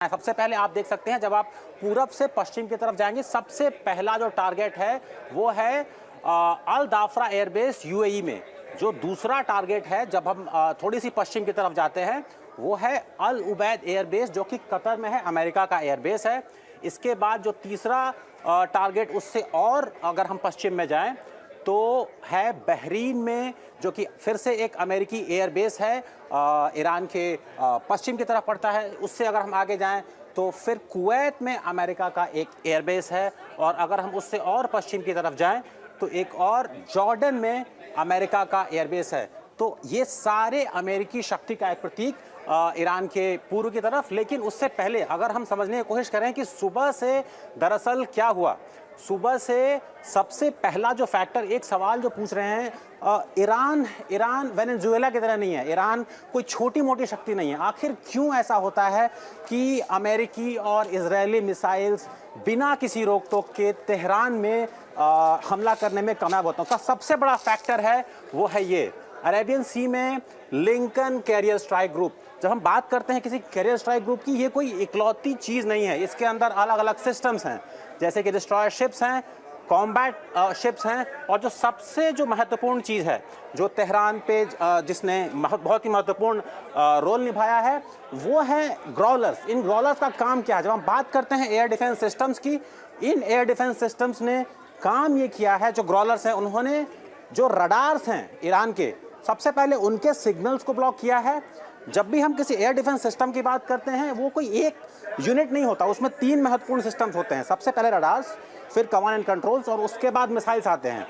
सबसे पहले आप देख सकते हैं जब आप पूरब से पश्चिम की तरफ जाएंगे, सबसे पहला जो टारगेट है वो है अल दाफरा एयरबेस यूएई में। जो दूसरा टारगेट है जब हम थोड़ी सी पश्चिम की तरफ जाते हैं वो है अल उबैद एयरबेस, जो कि कतर में है, अमेरिका का एयरबेस है। इसके बाद जो तीसरा टारगेट उससे और अगर हम पश्चिम में जाएं तो है बहरीन में, जो कि फिर से एक अमेरिकी एयरबेस है, ईरान के पश्चिम की तरफ पड़ता है। उससे अगर हम आगे जाएं तो फिर कुवैत में अमेरिका का एक एयरबेस है, और अगर हम उससे और पश्चिम की तरफ जाएं तो एक और जॉर्डन में अमेरिका का एयरबेस है। तो ये सारे अमेरिकी शक्ति का एक प्रतीक ईरान के पूर्व की तरफ। लेकिन उससे पहले अगर हम समझने की कोशिश करें कि सुबह से दरअसल क्या हुआ, सुबह से सबसे पहला जो फैक्टर, एक सवाल जो पूछ रहे हैं, ईरान वेनेजुएला की तरह नहीं है, ईरान कोई छोटी मोटी शक्ति नहीं है। आखिर क्यों ऐसा होता है कि अमेरिकी और इजरायली मिसाइल्स बिना किसी रोक टोक के तेहरान में हमला करने में कामयाब होता है? उसका सबसे बड़ा फैक्टर है वो है ये अरेबियन सी में लिंकन कैरियर स्ट्राइक ग्रुप। जब हम बात करते हैं किसी कैरियर स्ट्राइक ग्रुप की, ये कोई इकलौती चीज़ नहीं है, इसके अंदर अलग अलग सिस्टम्स हैं, जैसे कि डिस्ट्रॉयर शिप्स हैं, कॉम्बैट शिप्स हैं, और जो सबसे जो महत्वपूर्ण चीज़ है जो तेहरान पे जिसने बहुत ही महत्वपूर्ण रोल निभाया है वो है ग्रॉलर्स। इन ग्रॉलर्स का काम क्या है? जब हम बात करते हैं एयर डिफेंस सिस्टम्स की, इन एयर डिफेंस सिस्टम्स ने काम ये किया है, जो ग्रॉलर्स हैं उन्होंने जो रडार्स हैं ईरान के, सबसे पहले उनके सिग्नल्स को ब्लॉक किया है। जब भी हम किसी एयर डिफेंस सिस्टम की बात करते हैं वो कोई एक यूनिट नहीं होता, उसमें तीन महत्वपूर्ण सिस्टम्स होते हैं। सबसे पहले रडार्स, फिर कमांड एंड कंट्रोल्स, और उसके बाद मिसाइल्स आते हैं।